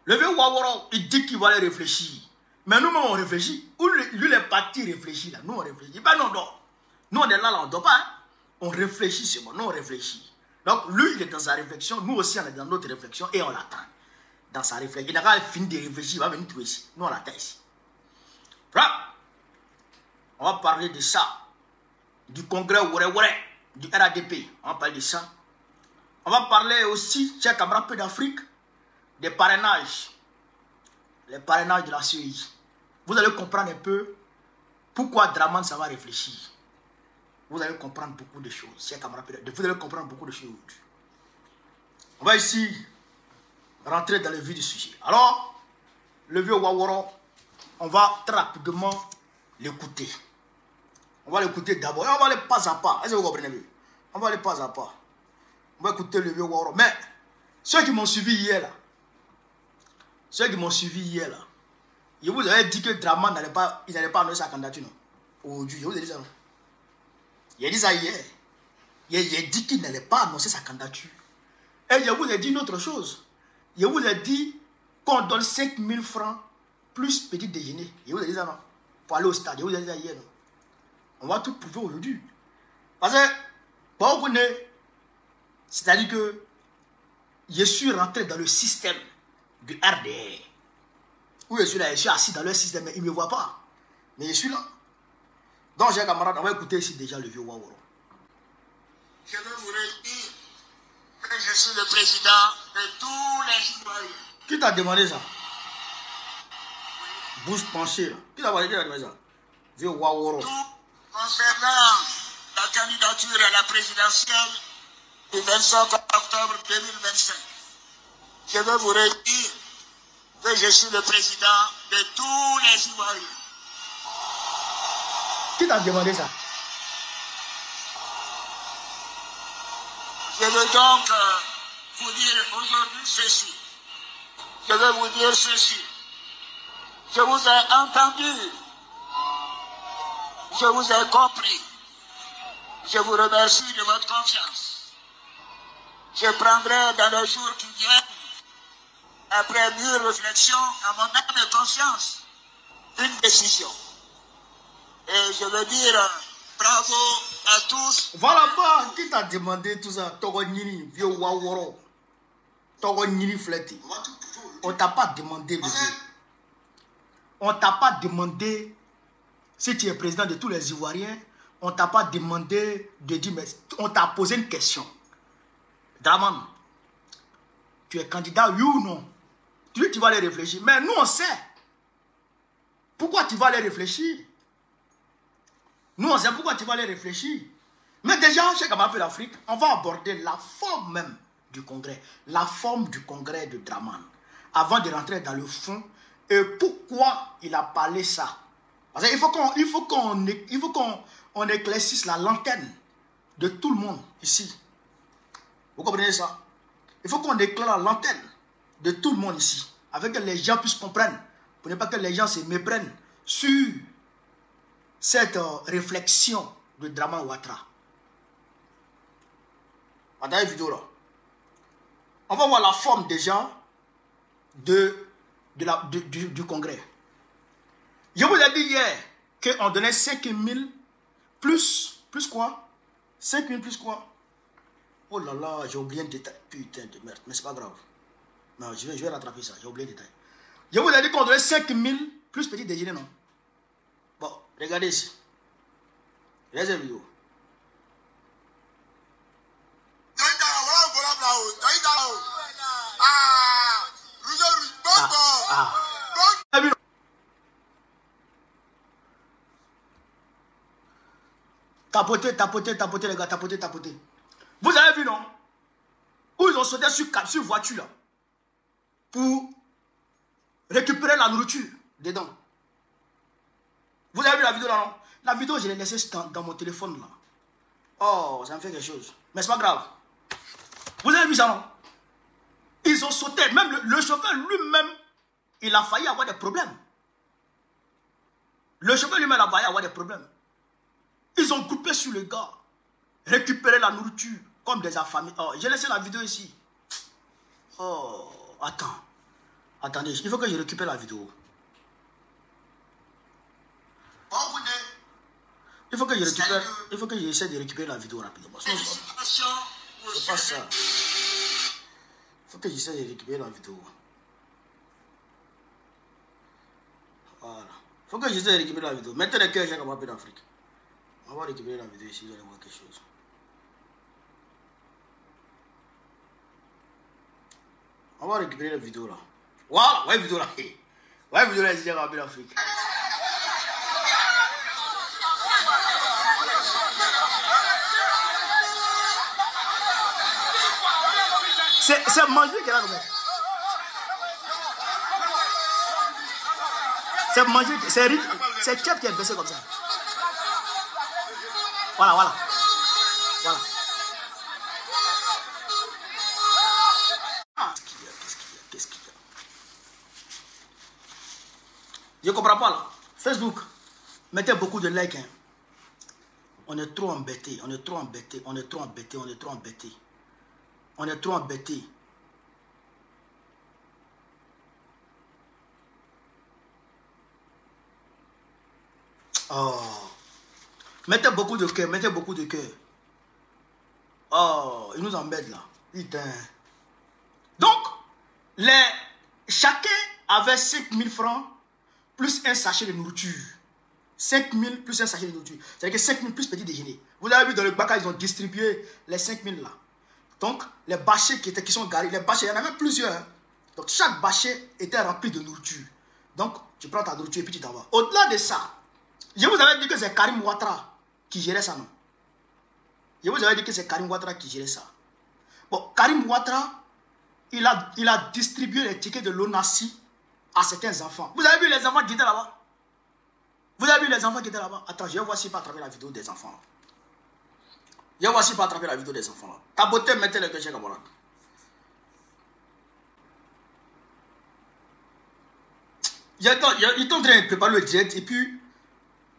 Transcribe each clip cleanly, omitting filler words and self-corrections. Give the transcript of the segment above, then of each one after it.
Le vieux Waworo, il dit qu'il va aller réfléchir. Mais nous-mêmes, on réfléchit. Ou lui, les partis réfléchissent là. Nous, on réfléchit. Ben non, non. Nous, on est là, on ne dort pas. Hein? On réfléchit seulement. Nous, on réfléchit. Donc, lui, il est dans sa réflexion. Nous aussi, on est dans notre réflexion et on l'attend. Dans sa réflexion. Il n'a pas fini de réfléchir. Il va venir trouver ici. Nous, on l'attend ici. Voilà. On va parler de ça. Du congrès du RADP. On va parler de ça. On va parler aussi, chers camarades, peu d'Afrique, des parrainages. Les parrainages de la CEI. Vous allez comprendre un peu pourquoi Draman, ça va réfléchir. Vous allez comprendre beaucoup de choses, chers camarades. Vous allez comprendre beaucoup de choses. On va ici rentrer dans le vif du sujet. Alors, le vieux Waworo, on va très rapidement l'écouter. On va l'écouter d'abord. On va aller pas à pas. Est-ce que vous comprenez? On va aller pas à pas. On va écouter le vieux Waworo. Mais, ceux qui m'ont suivi hier là, je vous avais dit que Draman n'allait pas annoncer sa candidature, non? Aujourd'hui, je vous ai dit ça, non? Il a dit ça hier. Il a dit qu'il n'allait pas annoncer sa candidature. Et je vous ai dit une autre chose. Je vous ai dit qu'on donne 5 000 francs plus petit déjeuner. Je vous ai dit ça, non? Pour aller au stade. Je vous ai dit ça hier, non? On va tout prouver aujourd'hui. Parce que, bon, vous connaissez, c'est-à-dire que je suis rentré dans le système du RDR. Où je suis là, je suis assis dans le système, mais il ne me voit pas. Mais je suis là. Donc, j'ai un camarade, on va écouter ici déjà le vieux Waworo. Je veux vous redire que je suis le président de tous les citoyens. Qui t'a demandé ça? Bouche penchée, là. Qui t'a demandé ça? Vieux Waworo. Tout concernant la candidature à la présidentielle du 25 octobre 2025. Je veux vous redire que je suis le président de tous les Ivoiriens. Qui t'a demandé ça? Je veux donc vous dire aujourd'hui ceci. Je veux vous dire ceci. Je vous ai entendu. Je vous ai compris. Je vous remercie de votre confiance. Je prendrai dans les jours qui viennent, après mûre réflexion à mon âme et conscience, une décision. Et je veux dire bravo à tous. Voilà pas, qui t'a demandé tout ça? Togo Nini, vieux Waworo. Togo Nini flété. On t'a pas demandé, monsieur. On t'a pas demandé si tu es président de tous les Ivoiriens. On t'a pas demandé de dire, mais on t'a posé une question. Draman, tu es candidat, oui ou non? Tu vas aller réfléchir. Mais nous, on sait. Pourquoi tu vas aller réfléchir? Nous, on sait pourquoi tu vas aller réfléchir. Mais déjà, chez Camarade d'Afrique, on va aborder la forme même du congrès. La forme du congrès de Draman. Avant de rentrer dans le fond. Et pourquoi il a parlé ça? Parce qu'il faut qu'on éclaircisse la lanterne de tout le monde ici. Vous comprenez ça? Il faut qu'on éclaire la lanterne de tout le monde ici. Afin que les gens puissent comprendre. Pour ne pas que les gens se méprennent sur cette réflexion de Draman Ouattara. Dans la vidéo là. On va voir la forme déjà du congrès. Je vous ai dit hier qu'on donnait 5 000 plus quoi? 5 000 plus quoi? Oh là là, j'ai oublié un détail. Putain de merde, mais c'est pas grave. Non, je vais rattraper ça, j'ai oublié un détail. Je vous ai dit qu'on donnait 5 000 plus petit déjeuner, non? Bon, regardez ici. Regardez la vidéo. Tapoter, les gars, tapoter. Vous avez vu, non? Où ils ont sauté sur voiture, là, pour récupérer la nourriture dedans. Vous avez vu la vidéo, là, non? La vidéo, je l'ai laissée dans mon téléphone, là. Oh, ça me fait quelque chose. Mais c'est pas grave. Vous avez vu ça, non? Ils ont sauté. Même le chauffeur lui-même, il a failli avoir des problèmes. Le chauffeur lui-même a failli avoir des problèmes. Ils ont coupé sur le gars, récupéré la nourriture comme des affamés. Oh, j'ai laissé la vidéo ici. Oh, attends. Attendez, il faut que je récupère la vidéo. Il faut que je récupère, il faut que j'essaie de récupérer la vidéo rapidement. C'est pas ça. Il faut que j'essaie de récupérer la vidéo. Voilà. Il faut que j'essaie de récupérer la vidéo. Mettez les cœurs, j'ai capable d'Afrique. On va récupérer la vidéo ici, je vais voir quelque chose. On va récupérer la vidéo là. Voilà, ouais, vidéo là. Ouais, vidéo là, ici, j'ai capable d'Afrique. C'est manger qu'elle a comme ça. C'est manger, c'est Tchèp qui est baissé comme ça. Voilà, voilà. Voilà. Qu'est-ce qu'il y a? Je ne comprends pas là. Facebook, mettez beaucoup de likes. Hein. On est trop embêtés, on est trop embêtés, on est trop embêtés, on est trop embêtés. On est trop embêtés. Oh. Mettez beaucoup de cœur, mettez beaucoup de cœur. Oh, il nous embête là. Putain. Donc, chacun avait 5000 francs plus un sachet de nourriture. 5000 plus un sachet de nourriture. C'est-à-dire que 5000 plus petit déjeuner. Vous avez vu dans le Baka, ils ont distribué les 5000 là. Donc, les bâchers qui sont garés, les bâchers, il y en avait plusieurs. Hein. Donc, chaque bâcher était rempli de nourriture. Donc, tu prends ta nourriture et puis tu t'en vas. Au-delà de ça, je vous avais dit que c'est Karim Ouattara qui gérait ça, non? Je vous avais dit que c'est Karim Ouattara qui gérait ça. Bon, Karim Ouattara, il a distribué les tickets de l'ONASI à certains enfants. Vous avez vu les enfants qui étaient là-bas? Vous avez vu les enfants qui étaient là-bas? Attends, je vais voir si pas attraper la vidéo des enfants. Là. Je vais voir si pas attraper la vidéo des enfants. Là. Ta beauté, mettez le péché comme ça. Ils sont en train de préparer le direct et puis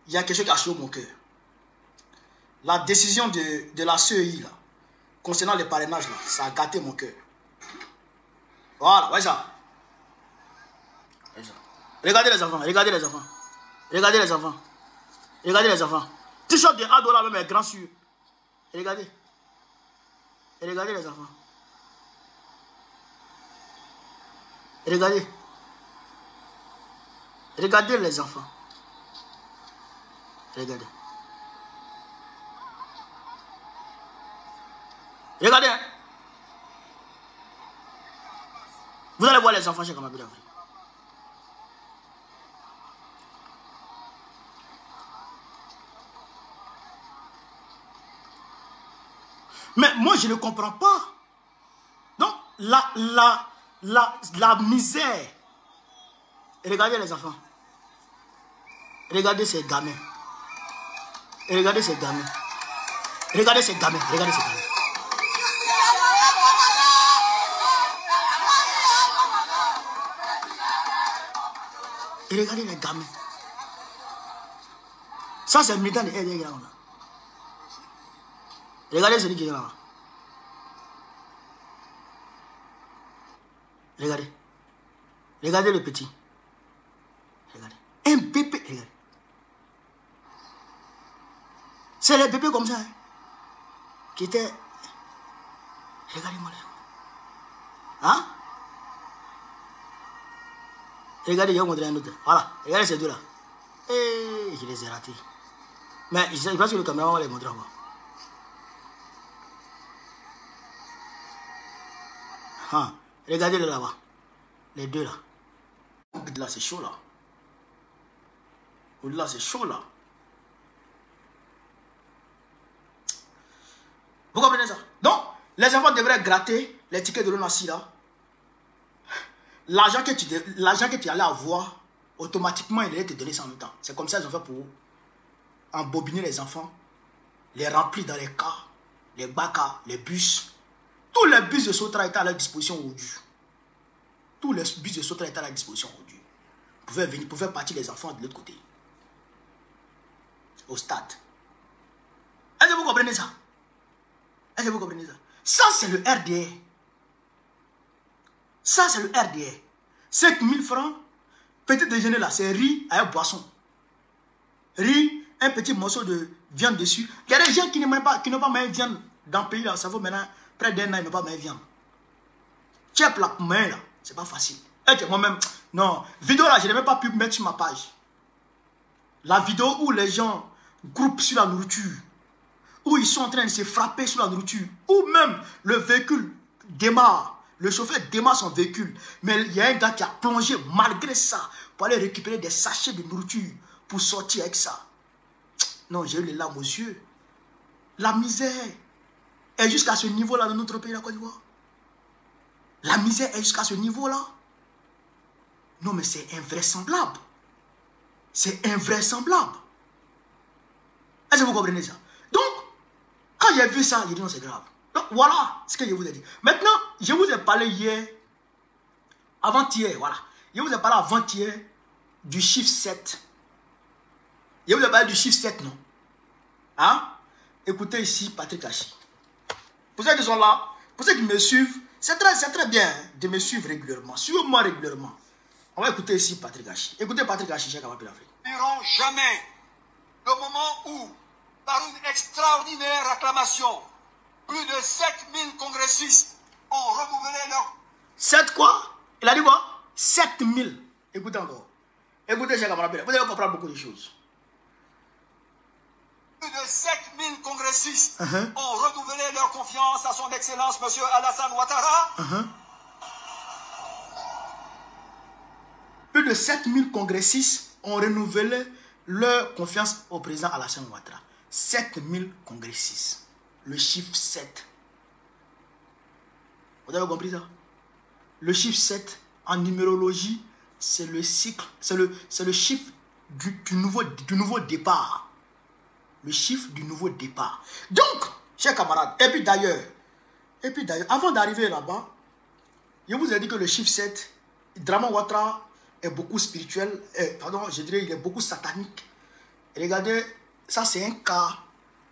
il y a quelque chose qui a chaud mon cœur. La décision de la CEI là, concernant les parrainages là, ça a gâté mon cœur. Voilà, voyez ça. Regardez les enfants, regardez les enfants. Regardez les enfants. Regardez les enfants. T-shirt de ado là même est grand sûr. Regardez. Et regardez les enfants. Regardez. Regardez les enfants. Regardez. Regardez. Hein. Vous allez voir les enfants chez Kamabila. Mais moi, je ne comprends pas. Donc, la misère. Regardez les enfants. Regardez ces gamins. Regardez ces gamins. Regardez ces gamins. Regardez ces gamins. Et regardez les gamins. Ça, c'est le militant de RDA. Regardez celui qui est là. Regardez. Regardez le petit. Regardez. Un bébé. Regardez. C'est les bébés comme ça. Hein, qui étaient... Regardez-moi là. Hein? Regardez, je vais vous montrer un autre. Voilà. Regardez ces deux-là. Et je les ai ratés. Mais je pense que le caméra va les montrer encore. Ah, regardez-le là-bas. Les deux là. Là, c'est chaud là. Là, c'est chaud là. Vous comprenez ça? Donc, les enfants devraient gratter les tickets de l'ONASI là. L'argent que tu allais avoir, automatiquement, il allait te donner ça en même temps. C'est comme ça qu'ils ont fait pour embobiner les enfants, les remplir dans les cars, les bacs, les bus. Tous les bus de Sotra étaient à leur disposition aujourd'hui. Tous les bus de Sotra étaient à leur disposition aujourd'hui. Vous pouvez venir, vous pouvez partir les enfants de l'autre côté. Au stade. Est-ce que vous comprenez ça? Est-ce que vous comprenez ça? Ça, c'est le RDR. Ça, c'est le RDR. 5 000 francs. Petit déjeuner là, c'est riz avec boisson. Riz, un petit morceau de viande dessus. Il y a des gens qui n'ont pas même viande dans le pays là. Ça vaut maintenant près d'un an, ils n'ont pas même viande. Tchèp la main là, c'est pas facile. Et moi-même, non. Vidéo là, je n'ai même pas pu mettre sur ma page. La vidéo où les gens groupent sur la nourriture. Où ils sont en train de se frapper sur la nourriture. Ou même le véhicule démarre. Le chauffeur démarre son véhicule. Mais il y a un gars qui a plongé malgré ça pour aller récupérer des sachets de nourriture pour sortir avec ça. Non, j'ai eu les larmes aux yeux. La misère est jusqu'à ce niveau-là dans notre pays, la Côte d'Ivoire. La misère est jusqu'à ce niveau-là. Non, mais c'est invraisemblable. C'est invraisemblable. Est-ce que vous comprenez ça? Donc, quand j'ai vu ça, j'ai dit non, c'est grave. Donc, voilà ce que je vous ai dit. Maintenant, je vous ai parlé hier, avant-hier, voilà. Je vous ai parlé avant-hier du chiffre 7. Je vous ai parlé du chiffre 7, non? Hein? Écoutez ici Patrick Hachi. Pour ceux qui sont là, pour ceux qui me suivent, c'est très bien de me suivre régulièrement. Suivez-moi régulièrement. On va écouter ici Patrick Hachi. Écoutez Patrick Hachi, Cheikh Ahmadou Bamba. Nous n'irons jamais le moment où, par une extraordinaire acclamation, plus de 7000 congressistes ont renouvelé leur... 7 quoi? Il a dit quoi? 7000. Écoutez encore. Écoutez Cheikh Ahmadou Bamba. Vous allez comprendre beaucoup de choses. Plus de 7000 congressistes ont renouvelé leur confiance à son Excellence, M. Alassane Ouattara. Plus de 7000 congressistes ont renouvelé leur confiance au président Alassane Ouattara. 7000 congressistes. Le chiffre 7. Vous avez compris ça? Le chiffre 7, en numérologie, c'est le cycle, c'est le chiffre du nouveau départ. Le chiffre du nouveau départ. Donc, chers camarades, et puis d'ailleurs, avant d'arriver là-bas, je vous ai dit que le chiffre 7, Draman Ouattara est beaucoup spirituel, je dirais il est beaucoup satanique. Regardez, ça c'est un cas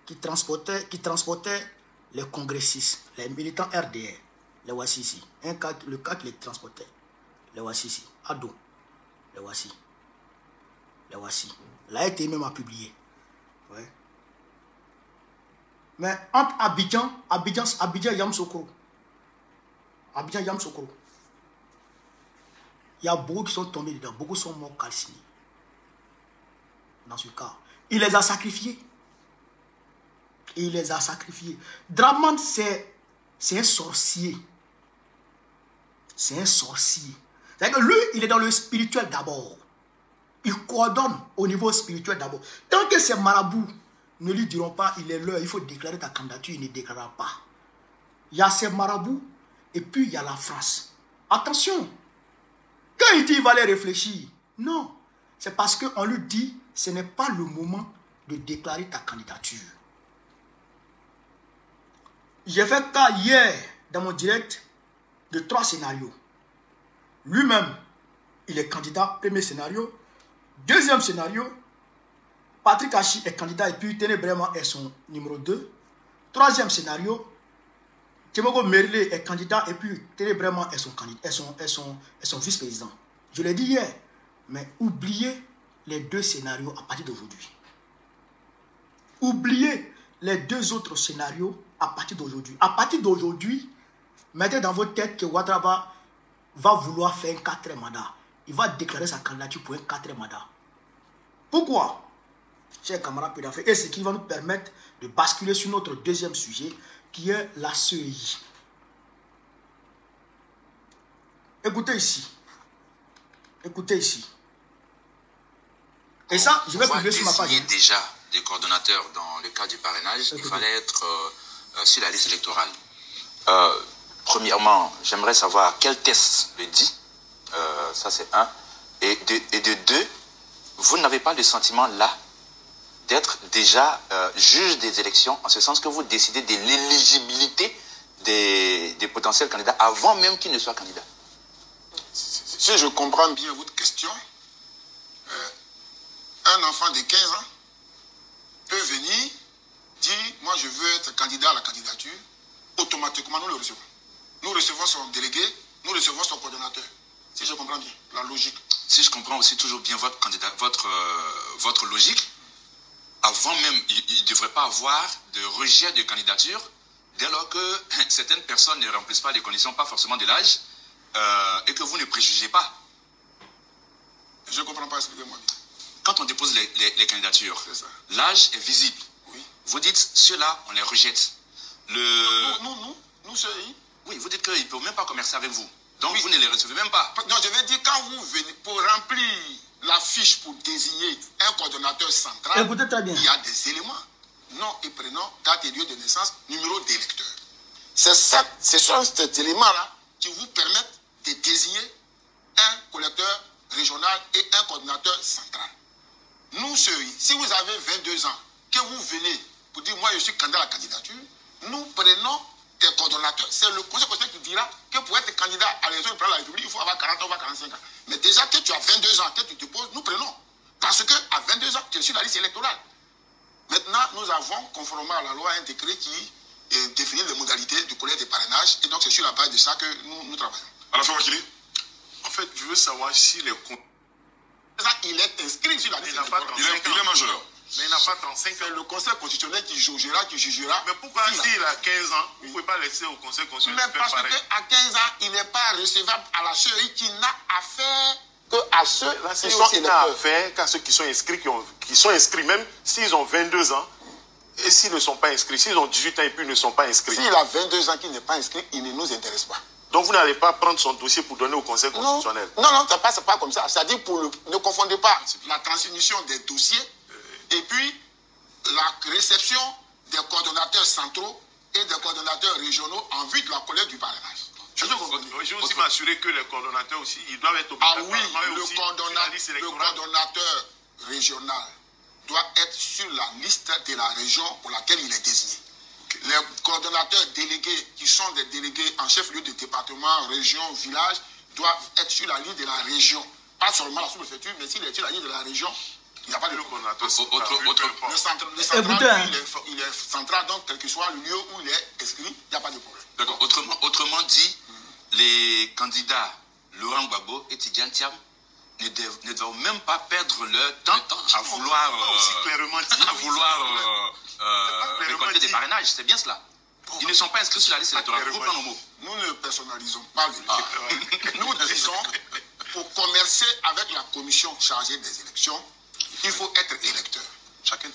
qui transportait les congressistes, les militants RDR, les voici ici. Le cas qui les transportait, les voici ici. Ado, les voici. Les voici. Là, été même à publier. Ouais. Mais entre Abidjan et Yamoussoukro, il y a beaucoup qui sont tombés dedans, beaucoup sont morts calcinés. Dans ce cas, il les a sacrifiés. Draman, c'est un sorcier. C'est un sorcier. C'est-à-dire que lui, il est dans le spirituel d'abord. Il coordonne au niveau spirituel d'abord. Tant que ces marabouts ne lui diront pas, il est l'heure, il faut déclarer ta candidature, il ne déclarera pas. Il y a ces marabouts et puis il y a la France. Attention, quand il dit il va aller réfléchir, non, c'est parce qu'on lui dit, ce n'est pas le moment de déclarer ta candidature. J'ai fait cas hier dans mon direct de 3 scénarios. Lui-même, il est candidat, premier scénario. Deuxième scénario, Patrick Hachi est candidat et puis Ténébrement est son numéro 2. Troisième scénario, Timogo Merle est candidat et puis Ténébrement est son vice-président. Je l'ai dit hier, mais oubliez les 2 scénarios à partir d'aujourd'hui. Oubliez les 2 autres scénarios à partir d'aujourd'hui. À partir d'aujourd'hui, mettez dans votre tête que Ouattara va vouloir faire un 4e mandat. Il va déclarer sa candidature pour un 4e mandat. Pourquoi? Chers camarades pédophiles, et ce qui va nous permettre de basculer sur notre deuxième sujet, qui est la CEI. Écoutez ici. Écoutez ici. Et ça, je vais publier sur ma page. Déjà des coordonnateurs dans le cas du parrainage, il fallait être sur la liste électorale. Premièrement, j'aimerais savoir quel test le dit. Ça, c'est un. Et de deux, vous n'avez pas le sentiment là d'être déjà juge des élections, en ce sens que vous décidez de l'éligibilité des potentiels candidats avant même qu'ils ne soient candidats. Si je comprends bien votre question, un enfant de 15 ans peut venir dire « Moi, je veux être candidat à la candidature ». Automatiquement, nous le recevons. Nous recevons son délégué, nous recevons son coordonnateur. Si je comprends bien, la logique. Si je comprends aussi toujours bien votre logique, avant même, il ne devrait pas avoir de rejet de candidature dès lors que certaines personnes ne remplissent pas les conditions, pas forcément de l'âge, et que vous ne préjugez pas. Je ne comprends pas, expliquez-moi bien. Quand on dépose les candidatures, l'âge est visible. Oui. Vous dites, ceux-là, on les rejette. Nous, ceux Oui, vous dites qu'ils ne peuvent même pas commercer avec vous. Donc, vous ne les recevez même pas. Non, je veux dire, quand vous venez pour remplir la fiche pour désigner un coordonnateur central, écoutez très bien. Il y a des éléments. Nom et prénom, date et lieu de naissance, numéro d'électeur. Ce sont ces éléments-là qui vous permettent de désigner un collecteur régional et un coordonnateur central. Nous, si vous avez 22 ans, que vous venez pour dire, moi, je suis candidat à la candidature, nous prenons des coordonnateurs. C'est le conseil constitutionnel qui dira que pour être candidat à l'élection de la République, il faut avoir 40 ans ou 45 ans. Mais déjà que tu as 22 ans, que tu te poses, nous prenons. Parce qu'à 22 ans, tu es sur la liste électorale. Maintenant, nous avons, conformément à la loi, un décret qui définit les modalités du collecte des parrainages. Et donc, c'est sur la base de ça que nous travaillons. Alors, Wakili, en fait, je veux savoir si les... Il est inscrit sur la liste électorale. Il est majeur. Mais il n'a pas 35 ans. C'est le conseil constitutionnel qui jugera. Mais pourquoi s'il a 15 ans, vous ne pouvez pas laisser au conseil constitutionnel faire pareil? Mais parce qu'à 15 ans, il n'est pas recevable à la CEI qui n'a affaire qu'à ceux qui sont électeurs. Qu'à ceux qui sont inscrits, qui sont inscrits, même s'ils ont 22 ans, et s'ils ne sont pas inscrits, s'ils ont 18 ans et puis ne sont pas inscrits. S'il a 22 ans qu'il n'est pas inscrit, il ne nous intéresse pas. Donc vous n'allez pas prendre son dossier pour donner au conseil constitutionnel? Non, ça ne passe pas comme ça. C'est-à-dire, ne confondez pas la transmission des dossiers et puis la réception des coordonnateurs centraux et des coordonnateurs régionaux en vue de la collecte du parrainage. Je veux aussi m'assurer que les coordonnateurs aussi, ils doivent être obligatoires. Ah oui, le coordonnateur régional doit être sur la liste de la région pour laquelle il est désigné. Les coordonnateurs délégués, qui sont des délégués en chef-lieu de département, région, village, doivent être sur la liste de la région. Pas seulement la sous-préfecture, mais s'il est sur la liste de la région, il n'y a pas de coordonnateur. Le central, il est central, donc quel que soit le lieu où il est inscrit, il n'y a pas de problème. D'accord. Autrement dit, les candidats Laurent Gbagbo et Tidjane Thiam ne doivent même pas perdre leur temps à vouloir récolter des parrainages. C'est bien cela. Ils ne sont pas inscrits sur la liste électorale. Nous ne personnalisons pas les Nous disons, pour commercer avec la commission chargée des élections, il faut être électeur.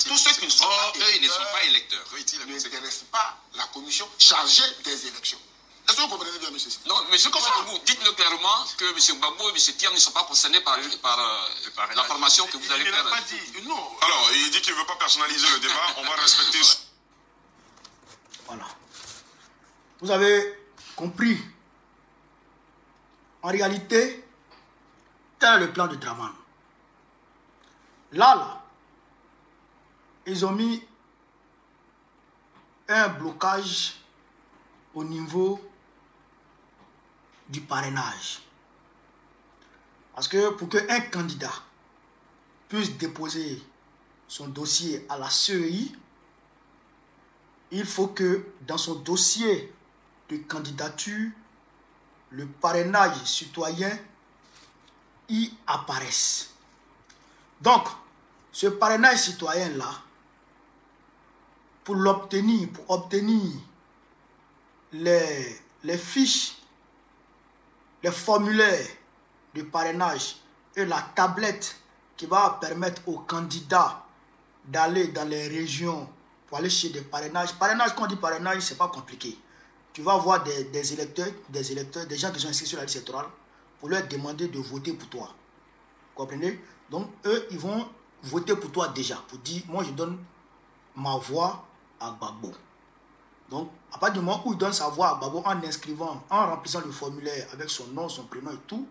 Tous ceux qui ne sont pas électeurs, ils ne sont pas électeurs. N'intéressent pas la commission chargée des élections. Est-ce que vous comprenez bien, monsieur? Non, mais je comprends vous. Dites-le clairement que M. Gbagbo et M. Thiam ne sont pas concernés par la formation que vous allez faire. Il n'a pas dit. Non. Alors, il dit qu'il ne veut pas personnaliser le débat. On va respecter. Voilà. Vous avez compris. En réalité, tel est le plan de Draman. Là, ils ont mis un blocage au niveau du parrainage. Parce que pour qu'un candidat puisse déposer son dossier à la CEI, il faut que dans son dossier de candidature, le parrainage citoyen y apparaisse. Donc, ce parrainage citoyen-là, pour obtenir les fiches, les formulaires de parrainage et la tablette qui va permettre aux candidats d'aller dans les régions pour aller chez des parrainages. Parrainage, quand on dit parrainage, c'est pas compliqué. Tu vas voir des électeurs, des gens qui sont inscrits sur la liste électorale pour leur demander de voter pour toi. Vous comprenez? Donc, eux, ils vont voter pour toi déjà, pour dire, moi, je donne ma voix à Gbagbo. Donc, à partir du moment où il donne sa voix à Gbagbo en inscrivant, en remplissant le formulaire avec son nom, son prénom et tout,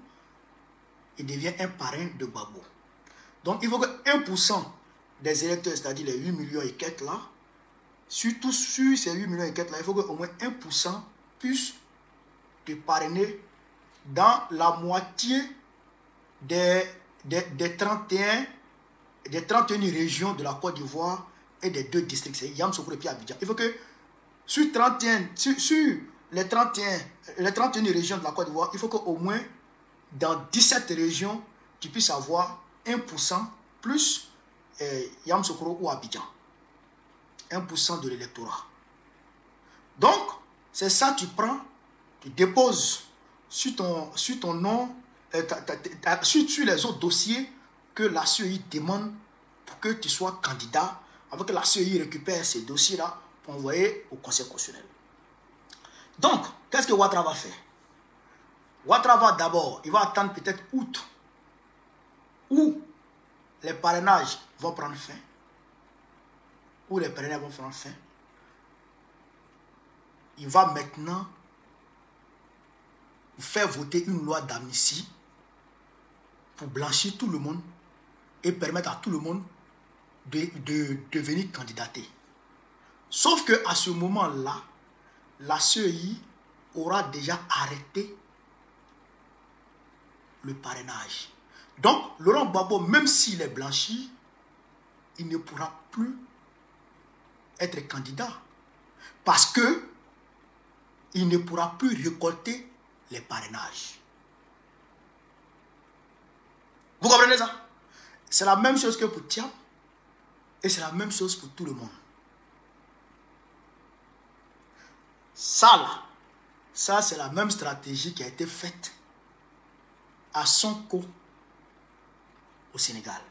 il devient un parrain de Gbagbo. Donc, il faut que 1% des électeurs, c'est-à-dire les 8 millions et quelques là, surtout sur ces 8 millions et quelques là, il faut qu'au moins 1% puisse te parrainer dans la moitié des 31 régions de la Côte d'Ivoire et des 2 districts, c'est Yamoussoukro et puis Abidjan. Il faut que sur les 31 régions de la Côte d'Ivoire, il faut qu'au moins dans 17 régions, tu puisses avoir 1% plus Yamoussoukro ou Abidjan. 1% de l'électorat. Donc, c'est ça, tu prends, tu déposes sur ton nom, sur les autres dossiers que la CEI demande pour que tu sois candidat, avant que la CEI récupère ces dossiers-là pour envoyer au Conseil constitutionnel. Donc, qu'est-ce que Ouattara va faire? Ouattara va d'abord, il va attendre peut-être août, où les parrainages vont prendre fin. Où les parrainages vont prendre fin. Il va maintenant faire voter une loi d'amnistie pour blanchir tout le monde et permettre à tout le monde de devenir candidaté. Sauf qu'à ce moment-là, la CEI aura déjà arrêté le parrainage. Donc, Laurent Gbagbo, même s'il est blanchi, il ne pourra plus être candidat. Parce que il ne pourra plus récolter les parrainages. Vous comprenez ça? C'est la même chose que pour Thiam et c'est la même chose pour tout le monde. Ça là, ça c'est la même stratégie qui a été faite à Sonko au Sénégal.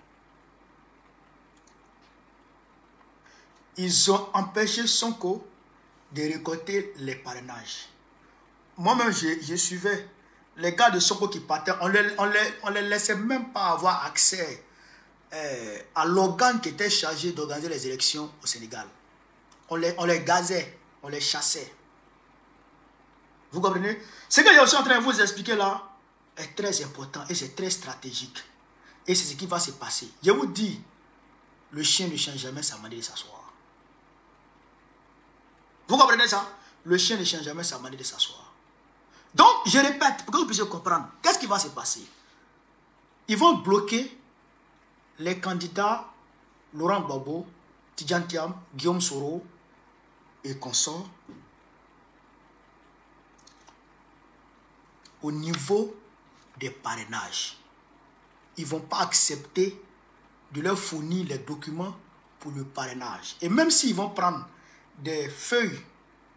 Ils ont empêché Sonko de récolter les parrainages. Moi-même, je suivais les gars de Sonko qui partaient. On les laissait même pas avoir accès à l'organe qui était chargé d'organiser les élections au Sénégal. On les gazait, on les chassait. Vous comprenez? Ce que je suis en train de vous expliquer là est très important et c'est très stratégique. Et c'est ce qui va se passer. Je vous dis, le chien ne change jamais sa manière de s'asseoir. Vous comprenez ça? Le chien ne change jamais sa manière de s'asseoir. Donc, je répète, pour que vous puissiez comprendre, qu'est-ce qui va se passer? Ils vont bloquer les candidats Laurent Gbagbo, Tidjane Thiam, Guillaume Soro et consorts au niveau des parrainages. Ils ne vont pas accepter de leur fournir les documents pour le parrainage. Et même s'ils vont prendre des feuilles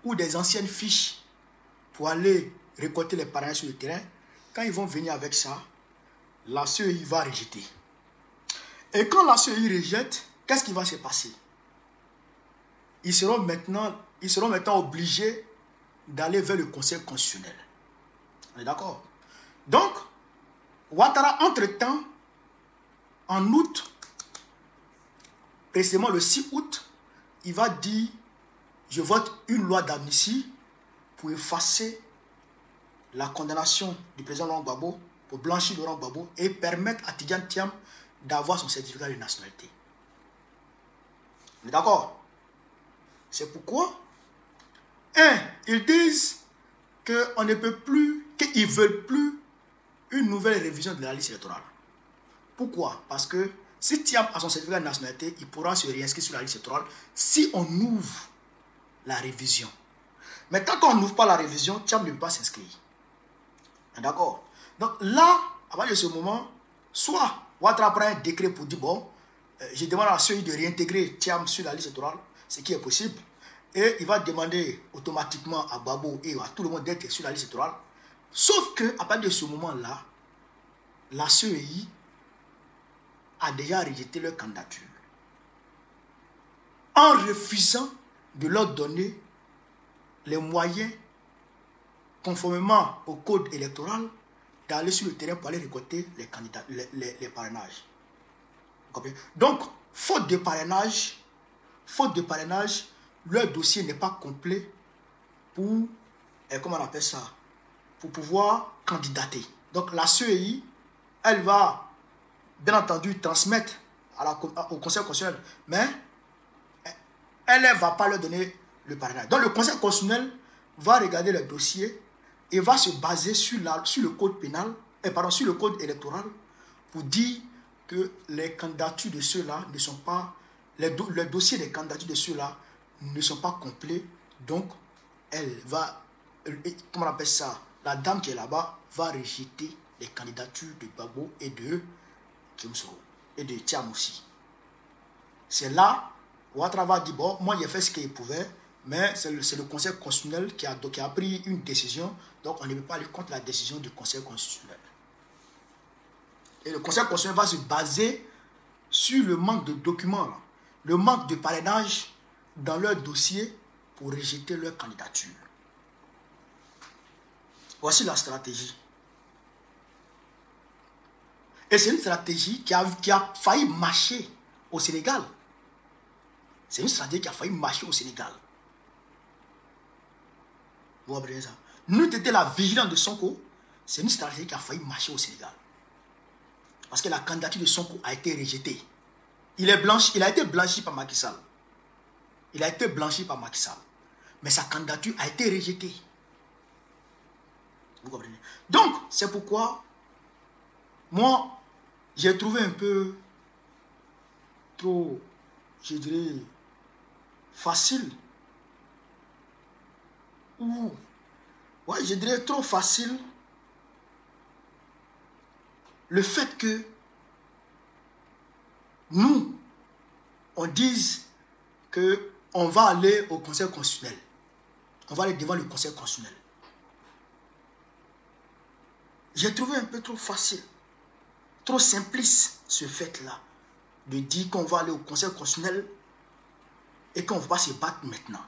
ou des anciennes fiches pour aller récolter les parrainages sur le terrain, quand ils vont venir avec ça, la CEI va rejeter. Et quand la CEI rejette, qu'est-ce qui va se passer? Ils seront maintenant obligés d'aller vers le Conseil constitutionnel. On est d'accord? Donc, Ouattara, entre-temps, en août, précisément le 6 août, il va dire: je vote une loi d'amnistie pour effacer la condamnation du président Laurent Gbagbo, pour blanchir Laurent Gbagbo et permettre à Tidjane Thiam d'avoir son certificat de nationalité. On est d'accord? C'est pourquoi, ils disent qu'on ne peut plus, qu'ils ne veulent plus une nouvelle révision de la liste électorale. Pourquoi? Parce que si Thiam a son certificat de nationalité, il pourra se réinscrire sur la liste électorale si on ouvre la révision. Mais tant qu'on n'ouvre pas la révision, Thiam ne peut pas s'inscrire. D'accord? Donc là, à partir de ce moment, soit Ouattara prend un décret pour dire: bon, je demande à ceux de réintégrer Thiam sur la liste électorale, ce qui est possible, et il va demander automatiquement à Gbagbo et à tout le monde d'être sur la liste électorale. Sauf que à partir de ce moment-là, la CEI a déjà rejeté leur candidature en refusant de leur donner les moyens, conformément au code électoral, d'aller sur le terrain pour aller récolter les candidats, les parrainages. Donc, faute de parrainage, leur dossier n'est pas complet pour, comment on appelle ça, pour pouvoir candidater. Donc, la CEI, elle va, bien entendu, transmettre au Conseil constitutionnel, mais elle ne va pas leur donner le parrainage. Donc, le Conseil constitutionnel va regarder le dossier et va se baser sur le code pénal, sur le code électoral, pour dire que les candidatures de ceux-là ne sont pas, les dossiers des candidatures de ceux-là ne sont pas complets. Donc, elle va, comment on appelle ça, la dame qui est là-bas va rejeter les candidatures de Gbagbo et de Kemsoro et de Thiam aussi. C'est là où Ouattara va dire, bon, moi j'ai fait ce qu'il pouvait, mais c'est le Conseil constitutionnel qui a pris une décision, donc on ne peut pas aller contre la décision du Conseil constitutionnel. Et le Conseil constitutionnel va se baser sur le manque de documents, là, le manque de parrainage dans leur dossier pour rejeter leur candidature. Voici la stratégie. Et c'est une stratégie qui a failli marcher au Sénégal. C'est une stratégie qui a failli marcher au Sénégal. Vous comprenez ça? Nous étions la vigilance de Sonko. C'est une stratégie qui a failli marcher au Sénégal. Parce que la candidature de Sonko a été rejetée. Il a été blanchi par Macky Sall. Il a été blanchi par Macky Sall. Mais sa candidature a été rejetée. Vous comprenez? Donc, c'est pourquoi, moi, j'ai trouvé un peu trop, je dirais, facile. Ou, ouais, je dirais trop facile le fait que nous, on dise qu'on va aller au Conseil constitutionnel. On va aller devant le Conseil constitutionnel. J'ai trouvé un peu trop facile, trop simpliste ce fait-là, de dire qu'on va aller au Conseil constitutionnel et qu'on ne va pas se battre maintenant.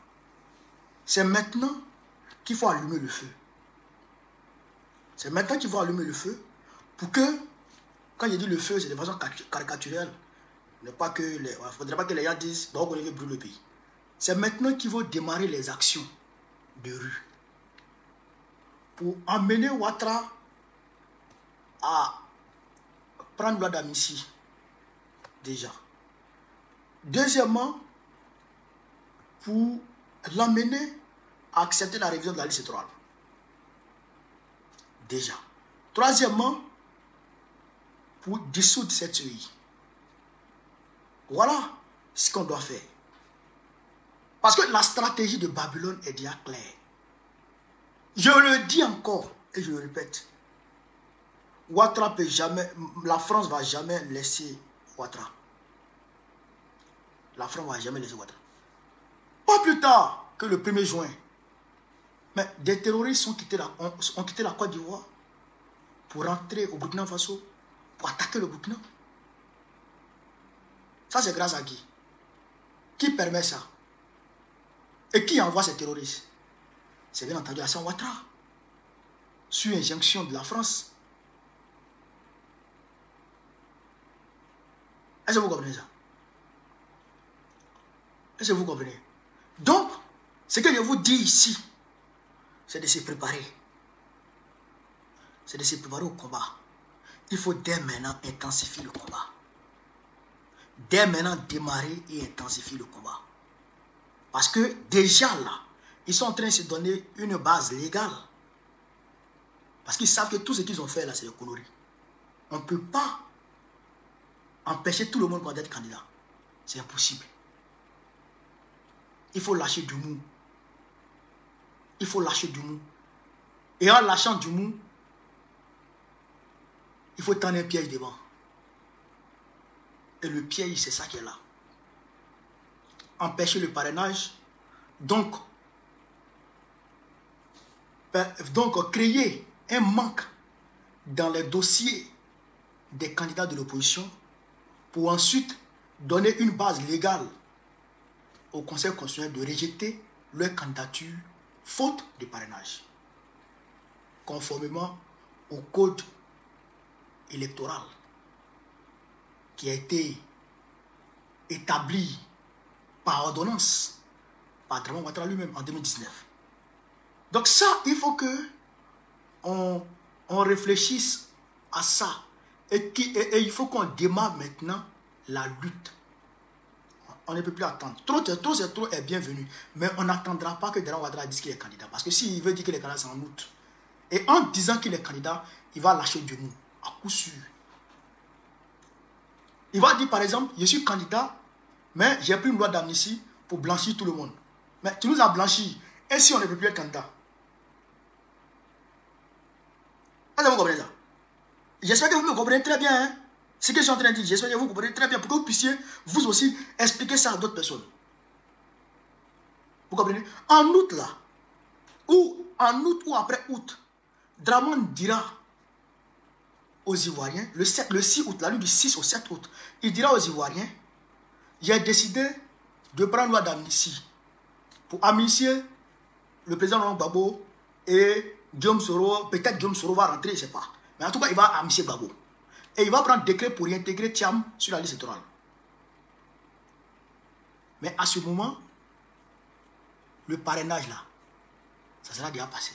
C'est maintenant qu'il faut allumer le feu. C'est maintenant qu'il faut allumer le feu pour que, quand je dis le feu, c'est de façon caricaturelle. Il ne faudrait pas que les gens disent donc on veut brûler le pays. C'est maintenant qu'il faut démarrer les actions de rue pour emmener Ouattara à prendre loi d'amnistie déjà. Deuxièmement, pour l'emmener à accepter la révision de la liste électorale. Déjà. Troisièmement, pour dissoudre cette CEI. Voilà ce qu'on doit faire. Parce que la stratégie de Babylone est déjà claire. Je le dis encore et je le répète. Ouattara peut jamais, la France ne va jamais laisser Ouattara. La France ne va jamais laisser Ouattara. Pas plus tard que le 1er juin. Mais des terroristes ont quitté la Côte d'Ivoire pour rentrer au Burkina Faso, pour attaquer le Burkina. Ça, c'est grâce à qui? Qui permet ça? Et qui envoie ces terroristes? C'est bien entendu Alassane Ouattara, sur injonction de la France. Est-ce que vous comprenez ça? Est-ce que vous comprenez? Donc, ce que je vous dis ici, c'est de se préparer. C'est de se préparer au combat. Il faut dès maintenant intensifier le combat. Dès maintenant démarrer et intensifier le combat. Parce que déjà là, ils sont en train de se donner une base légale. Parce qu'ils savent que tout ce qu'ils ont fait là, c'est des conneries. On ne peut pas empêcher tout le monde d'être candidat. C'est impossible. Il faut lâcher du mou. Il faut lâcher du mou. Et en lâchant du mou, il faut tendre un piège devant. Et le piège, c'est ça qui est là. Empêcher le parrainage. Donc créer un manque dans les dossiers des candidats de l'opposition pour ensuite donner une base légale au Conseil constitutionnel de rejeter leur candidature faute de parrainage, conformément au code électoral qui a été établi par ordonnance par Draman Ouattara lui-même en 2019. Donc ça, il faut que on réfléchisse à ça et il faut qu'on démarre maintenant la lutte. On ne peut plus attendre. Trop est bienvenu. Mais on n'attendra pas que Draman Ouattara dise qu'il est candidat. Parce que s'il veut dire qu'il est candidat, c'est en août. Et en disant qu'il est candidat, il va lâcher du mou. À coup sûr. Il va dire par exemple, je suis candidat, mais j'ai pris une loi d'amnistie pour blanchir tout le monde. Mais tu nous as blanchi. Et si on ne peut plus être candidat? Est-ce que vous comprenez ça? J'espère que vous me comprenez très bien. Hein? Ce que je suis en train de dire, j'espère que vous comprenez très bien pour que vous puissiez vous aussi expliquer ça à d'autres personnes. Vous comprenez? En août là, ou après août, Dramane dira aux Ivoiriens, le 6 août, la nuit du 6 au 7 août, il dira aux Ivoiriens, j'ai décidé de prendre loi d'amnistie pour amnistier le président Laurent Gbagbo et Guillaume Soro. Peut-être Guillaume Soro va rentrer, je ne sais pas. Mais en tout cas, il va amnistier Gbagbo. Et il va prendre décret pour réintégrer Thiam sur la liste électorale. Mais à ce moment, le parrainage là, ça sera déjà passé.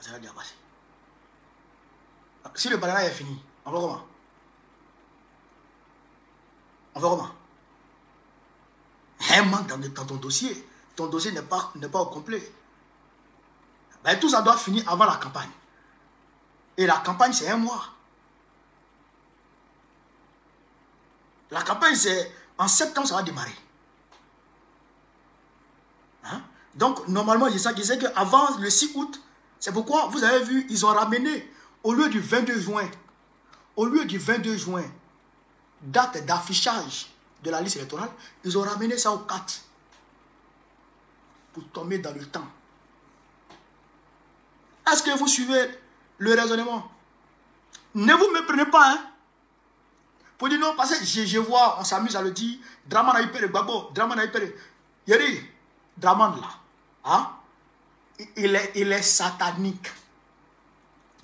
Ça sera déjà passé. Si le parrainage est fini, on va comment? On va comment? Un manque dans ton dossier. Ton dossier n'est pas au complet. Ben, tout ça doit finir avant la campagne. Et la campagne, c'est 1 mois. La campagne, c'est en septembre, ça va démarrer. Hein? Donc, normalement, je sais qu'avant le 6 août, c'est pourquoi, vous avez vu, ils ont ramené, au lieu du 22 juin, date d'affichage de la liste électorale, ils ont ramené ça au 4 pour tomber dans le temps. Est-ce que vous suivez le raisonnement? Ne vous méprenez pas, hein? Pour dire non, parce que je vois, on s'amuse à le dire, Dramane a eu peur de Gbagbo, Dramane a eu peur de... Yeri, Dramane là, hein? Il est satanique.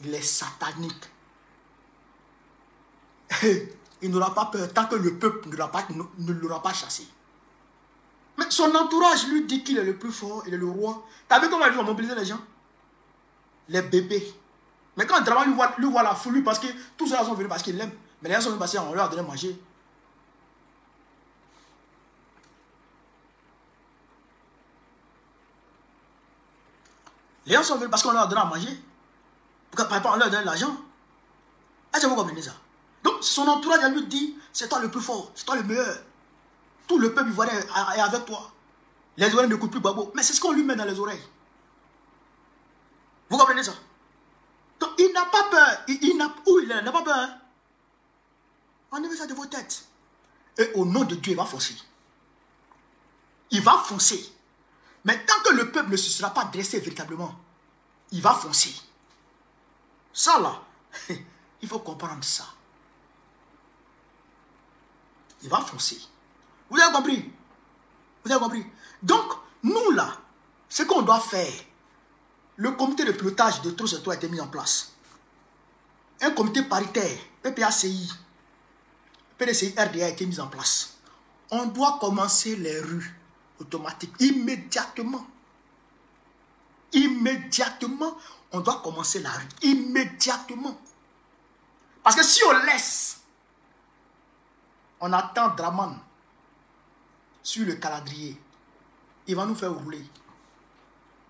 Il est satanique. Il n'aura pas peur tant que le peuple ne l'aura pas chassé. Mais son entourage lui dit qu'il est le plus fort, il est le roi. T'as vu comment il va mobiliser les gens? Les bébés. Mais quand Dramane lui voit la foule, parce que tous ceux-là sont venus parce qu'ils l'aiment. Mais les gens sont venus parce qu'on leur a donné à manger. Les gens sont venus parce qu'on leur a donné à manger. Par exemple, on leur a donné de l'argent. Est-ce que vous comprenez ça? Donc, son entourage lui dit, c'est toi le plus fort, c'est toi le meilleur. Tout le peuple ivoirien est avec toi. Les Ivoiriens ne coupent plus Gbagbo. Mais c'est ce qu'on lui met dans les oreilles. Vous comprenez ça? Donc, il n'a pas peur. Il n'a pas peur. Hein? Enlevez ça de vos têtes. Et au nom de Dieu, il va foncer. Il va foncer. Mais tant que le peuple ne se sera pas dressé véritablement, il va foncer. Ça là, il faut comprendre ça. Il va foncer. Vous avez compris? Vous avez compris? Donc, nous là, ce qu'on doit faire, le comité de pilotage de tout ce toit a été mis en place. Un comité paritaire, PPACI, PDCI, RDA a été mis en place. On doit commencer les rues automatiques immédiatement. Immédiatement, on doit commencer la rue. Immédiatement. Parce que si on laisse, on attend Dramane sur le calendrier, il va nous faire rouler.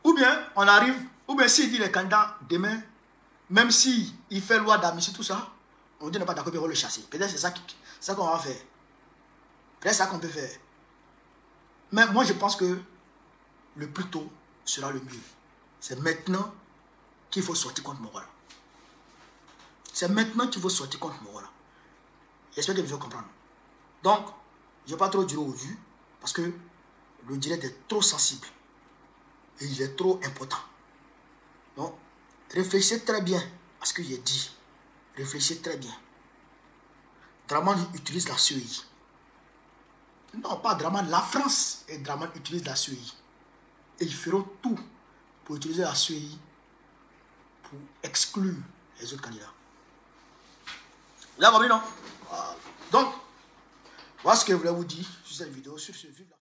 Ou bien, on arrive, ou bien s'il dit les candidats demain, même s'il fait loi d'amnistie, tout ça, on dit n'est pas d'accord, on va le chasser. Peut-être c'est ça qu'on va faire. Peut-être c'est ça qu'on peut faire. Mais moi, je pense que le plus tôt sera le mieux. C'est maintenant qu'il faut sortir contre Morola. C'est maintenant qu'il faut sortir contre Morola. J'espère que vous allez comprendre. Donc, je ne vais pas trop durer aujourd'hui, parce que le direct est trop sensible. Et il est trop important. Donc, réfléchissez très bien à ce que j'ai dit. Réfléchissez très bien. Dramane utilise la CEI. Non, pas Dramane, la France et Dramane utilise la CEI. Et ils feront tout pour utiliser la CEI pour exclure les autres candidats. Vous avez compris, non? Voilà. Donc, voilà ce que je voulais vous dire sur cette vidéo, sur ce vivre.